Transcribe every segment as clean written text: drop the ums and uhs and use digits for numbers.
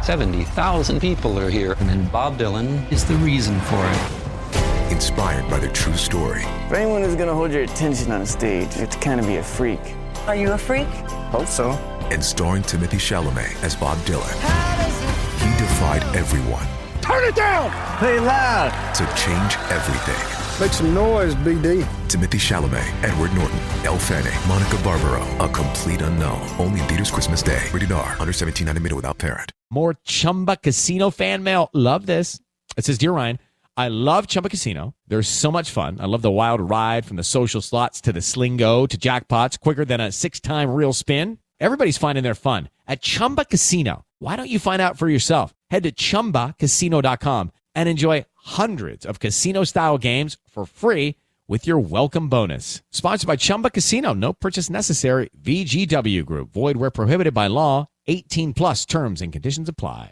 70,000 people are here, and then Bob Dylan is the reason for it. Inspired by the true story. For anyone who's gonna hold your attention on a stage, you have to kind of be a freak. Are you a freak? Hope so. And starring Timothée Chalamet as Bob Dylan. He defied everyone. Turn it down! Play loud! To change everything. Make some noise, BD. Timothée Chalamet, Edward Norton, Elle Fanning, Monica Barbaro. A complete unknown. Only in theaters Christmas Day. Rated R. Under 17, not admitted without parent. More Chumba Casino fan mail. Love this. It says, Dear Ryan, I love Chumba Casino. They're so much fun. I love the wild ride from the social slots to the Slingo to jackpots quicker than a 6-time real spin. Everybody's finding their fun at Chumba Casino. Why don't you find out for yourself? Head to ChumbaCasino.com and enjoy hundreds of casino-style games for free with your welcome bonus. Sponsored by Chumba Casino. No purchase necessary. VGW Group. Void where prohibited by law. 18 plus terms and conditions apply.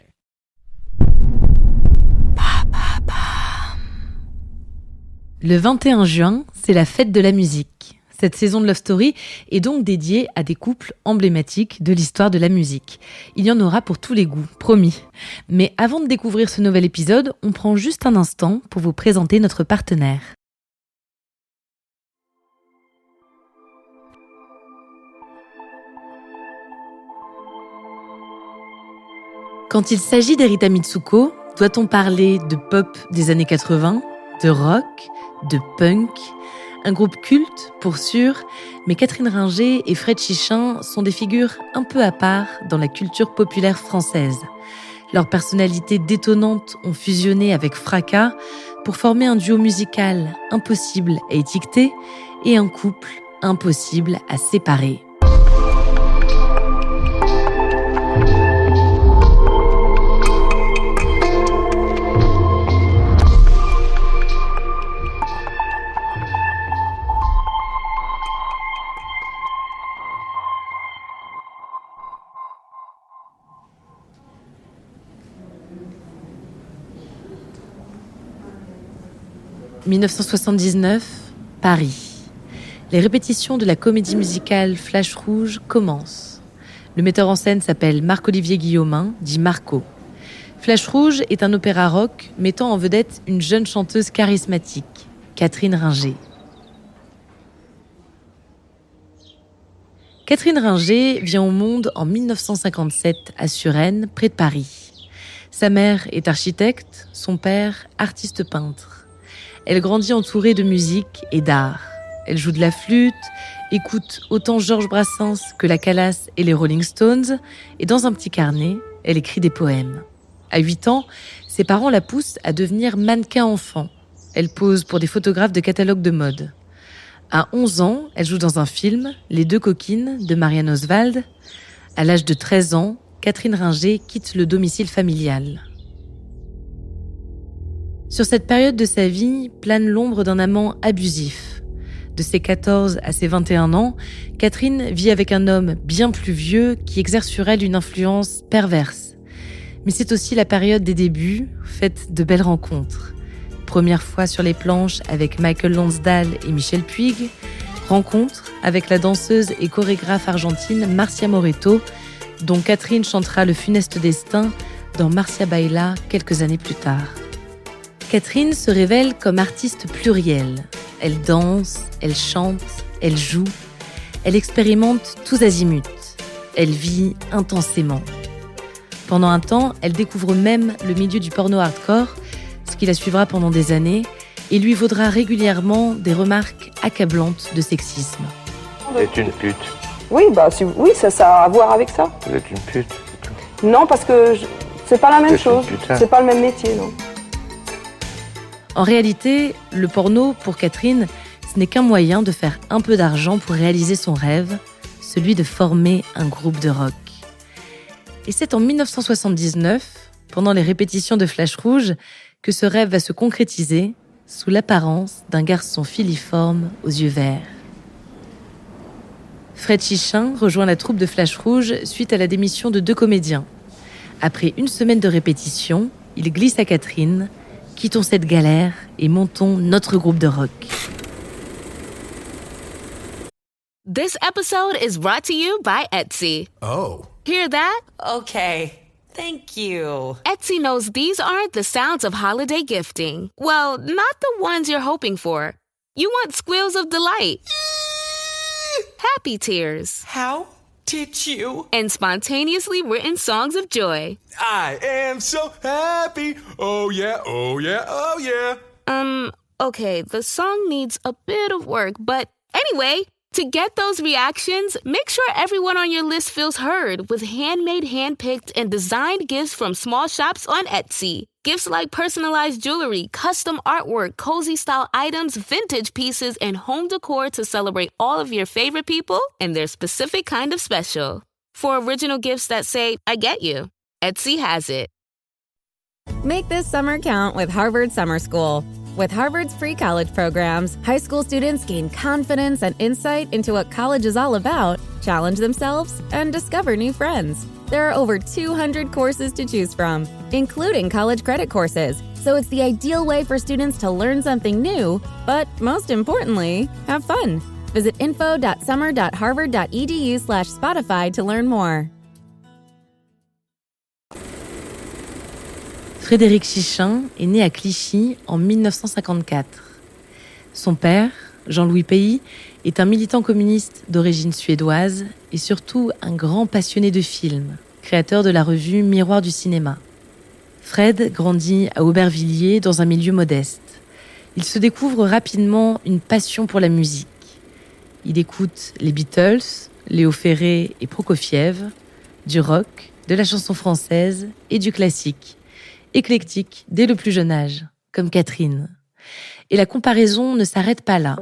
Le 21 juin, c'est la fête de la musique. Cette saison de Love Story est donc dédiée à des couples emblématiques de l'histoire de la musique. Il y en aura pour tous les goûts, promis. Mais avant de découvrir ce nouvel épisode, on prend juste un instant pour vous présenter notre partenaire. Quand il s'agit d'Erita Mitsuko, doit-on parler de pop des années 80, de rock, de punk ? Un groupe culte, pour sûr, mais Catherine Ringer et Fred Chichin sont des figures un peu à part dans la culture populaire française. Leurs personnalités détonnantes ont fusionné avec fracas pour former un duo musical impossible à étiqueter et un couple impossible à séparer. « 1979, Paris. Les répétitions de la comédie musicale Flash Rouge commencent. Le metteur en scène s'appelle Marc-Olivier Guillaumin, dit Marco. Flash Rouge est un opéra rock mettant en vedette une jeune chanteuse charismatique, Catherine Ringer. Catherine Ringer vient au monde en 1957 à Suresnes, près de Paris. Sa mère est architecte, son père artiste peintre. Elle grandit entourée de musique et d'art. Elle joue de la flûte, écoute autant Georges Brassens que la Calas et les Rolling Stones, et dans un petit carnet, elle écrit des poèmes. À 8 ans, ses parents la poussent à devenir mannequin enfant. Elle pose pour des photographes de catalogues de mode. À 11 ans, elle joue dans un film, Les Deux Coquines, de Marianne Oswald. À l'âge de 13 ans, Catherine Ringer quitte le domicile familial. Sur cette période de sa vie, plane l'ombre d'un amant abusif. De ses 14 à ses 21 ans, Catherine vit avec un homme bien plus vieux qui exerce sur elle une influence perverse. Mais c'est aussi la période des débuts, faite de belles rencontres. Première fois sur les planches avec Michael Lonsdale et Michel Puig, rencontre avec la danseuse et chorégraphe argentine Marcia Moreto, dont Catherine chantera le funeste destin dans Marcia Baila quelques années plus tard. Catherine se révèle comme artiste plurielle. Elle danse, elle chante, elle joue, elle expérimente tous azimuts. Elle vit intensément. Pendant un temps, elle découvre même le milieu du porno hardcore, ce qui la suivra pendant des années et lui vaudra régulièrement des remarques accablantes de sexisme. Vous êtes une pute. Oui, oui, ça a à voir avec ça. Vous êtes une pute. Non, parce que c'est pas la même Vous êtes chose. une putain. C'est pas le même métier, non. En réalité, le porno, pour Catherine, ce n'est qu'un moyen de faire un peu d'argent pour réaliser son rêve, celui de former un groupe de rock. Et c'est en 1979, pendant les répétitions de Flash Rouge, que ce rêve va se concrétiser sous l'apparence d'un garçon filiforme aux yeux verts. Fred Chichin rejoint la troupe de Flash Rouge suite à la démission de 2 comédiens. Après une semaine de répétition, il glisse à Catherine: quittons cette galère et montons notre groupe de rock. This episode is brought to you by Etsy. Oh. Hear that? Okay, Thank you. Etsy knows these aren't the sounds of holiday gifting. Well, not the ones you're hoping for. You want squeals of delight. Happy tears. How did you? And spontaneously written songs of joy. I am so happy. Oh yeah, oh yeah, oh yeah. Okay, the song needs a bit of work, but anyway, to get those reactions, make sure everyone on your list feels heard with handmade, handpicked, and designed gifts from small shops on Etsy. Gifts like personalized jewelry, custom artwork, cozy style items, vintage pieces, and home decor to celebrate all of your favorite people and their specific kind of special. For original gifts that say, I get you, Etsy has it. Make this summer count with Harvard Summer School. With Harvard's free college programs, high school students gain confidence and insight into what college is all about, challenge themselves, and discover new friends. There are over 200 courses to choose from, including college credit courses, so it's the ideal way for students to learn something new, but most importantly, have fun. Visit info.summer.harvard.edu/Spotify to learn more. Frédéric Chichin est né à Clichy en 1954. Son père, Jean-Louis Pays, est un militant communiste d'origine suédoise et surtout un grand passionné de films, créateur de la revue Miroir du cinéma. Fred grandit à Aubervilliers dans un milieu modeste. Il se découvre rapidement une passion pour la musique. Il écoute les Beatles, Léo Ferré et Prokofiev, du rock, de la chanson française et du classique. Éclectique dès le plus jeune âge, comme Catherine. Et la comparaison ne s'arrête pas là.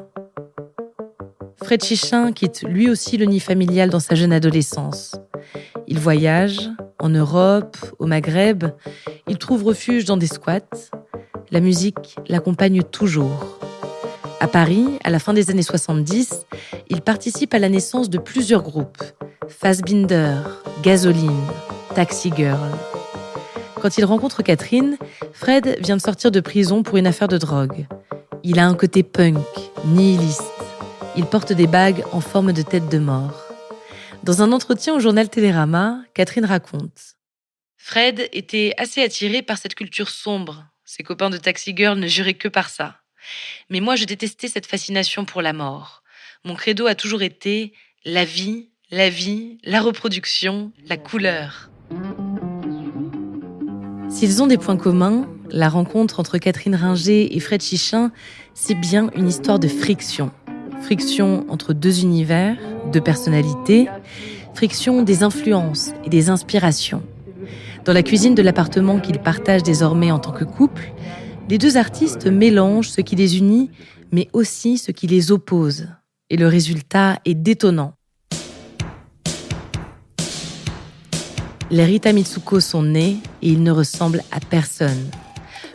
Fred Chichin quitte lui aussi le nid familial dans sa jeune adolescence. Il voyage en Europe, au Maghreb. Il trouve refuge dans des squats. La musique l'accompagne toujours. À Paris, à la fin des années 70, il participe à la naissance de plusieurs groupes. Fassbinder, Gasoline, Taxi Girl. Quand il rencontre Catherine, Fred vient de sortir de prison pour une affaire de drogue. Il a un côté punk, nihiliste. Il porte des bagues en forme de tête de mort. Dans un entretien au journal Télérama, Catherine raconte « Fred était assez attiré par cette culture sombre. Ses copains de Taxi Girl ne juraient que par ça. Mais moi, je détestais cette fascination pour la mort. Mon credo a toujours été la vie, la reproduction, la couleur. » S'ils ont des points communs, la rencontre entre Catherine Ringer et Fred Chichin, c'est bien une histoire de friction. Friction entre deux univers, deux personnalités, friction des influences et des inspirations. Dans la cuisine de l'appartement qu'ils partagent désormais en tant que couple, les deux artistes mélangent ce qui les unit, mais aussi ce qui les oppose. Et le résultat est détonnant. Les Rita Mitsuko sont nés et ils ne ressemblent à personne.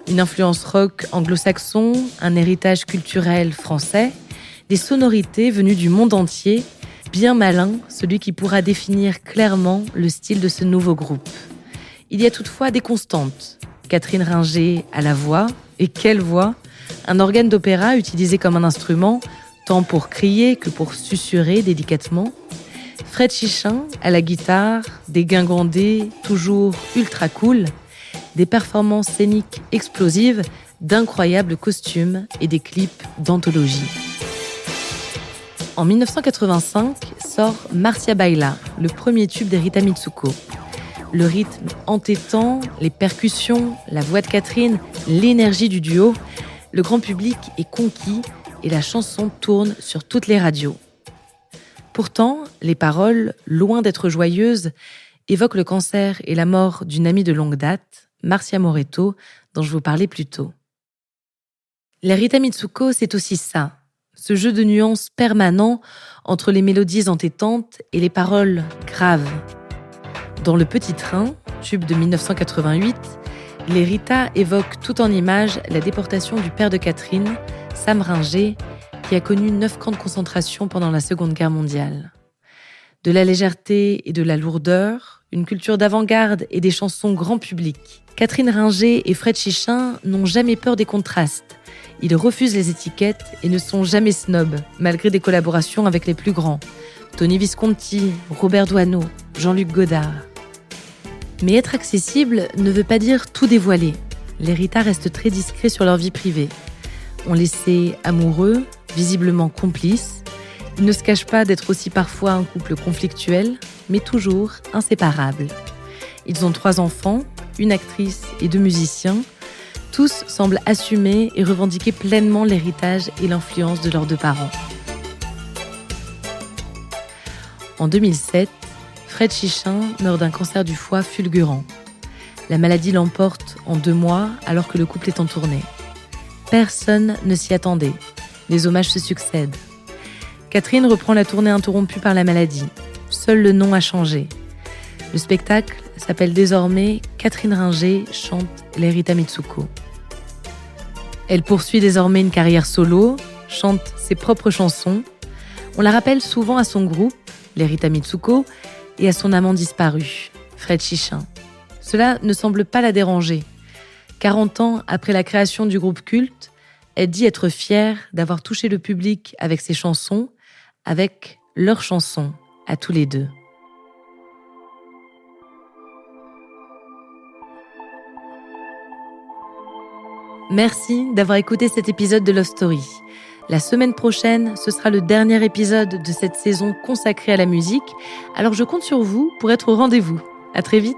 Une influence rock anglo-saxon, un héritage culturel français, des sonorités venues du monde entier, bien malin, celui qui pourra définir clairement le style de ce nouveau groupe. Il y a toutefois des constantes. Catherine Ringer à la voix, et quelle voix! Un organe d'opéra utilisé comme un instrument, tant pour crier que pour susurrer délicatement. Fred Chichin à la guitare, des guingandés toujours ultra cool, des performances scéniques explosives, d'incroyables costumes et des clips d'anthologie. En 1985 sort Marcia Baila, le premier tube des Rita Mitsuko. Le rythme entêtant, les percussions, la voix de Catherine, l'énergie du duo, le grand public est conquis et la chanson tourne sur toutes les radios. Pourtant, les paroles, loin d'être joyeuses, évoquent le cancer et la mort d'une amie de longue date, Marcia Moretto, dont je vous parlais plus tôt. Les Rita Mitsuko, c'est aussi ça, ce jeu de nuances permanent entre les mélodies entêtantes et les paroles graves. Dans Le Petit Train, tube de 1988, les Rita évoquent tout en images la déportation du père de Catherine, Sam Ringer, qui a connu 9 camps de concentration pendant la Seconde Guerre mondiale. De la légèreté et de la lourdeur, une culture d'avant-garde et des chansons grand public. Catherine Ringer et Fred Chichin n'ont jamais peur des contrastes. Ils refusent les étiquettes et ne sont jamais snobs, malgré des collaborations avec les plus grands. Tony Visconti, Robert Doisneau, Jean-Luc Godard. Mais être accessible ne veut pas dire tout dévoiler. Les Rita restent très discrets sur leur vie privée. On les sait amoureux, visiblement complices. Ils ne se cachent pas d'être aussi parfois un couple conflictuel, mais toujours inséparables. Ils ont 3 enfants, une actrice et 2 musiciens. Tous semblent assumer et revendiquer pleinement l'héritage et l'influence de leurs 2 parents. En 2007, Fred Chichin meurt d'un cancer du foie fulgurant. La maladie l'emporte en 2 mois alors que le couple est en tournée. Personne ne s'y attendait. Les hommages se succèdent. Catherine reprend la tournée interrompue par la maladie. Seul le nom a changé. Le spectacle s'appelle désormais Catherine Ringer chante les Rita Mitsuko. Elle poursuit désormais une carrière solo, chante ses propres chansons. On la rappelle souvent à son groupe, les Rita Mitsuko, et à son amant disparu, Fred Chichin. Cela ne semble pas la déranger. 40 ans après la création du groupe culte, elle dit être fière d'avoir touché le public avec ses chansons, avec leurs chansons à tous les 2. Merci d'avoir écouté cet épisode de Love Story. La semaine prochaine, ce sera le dernier épisode de cette saison consacrée à la musique, alors je compte sur vous pour être au rendez-vous. À très vite.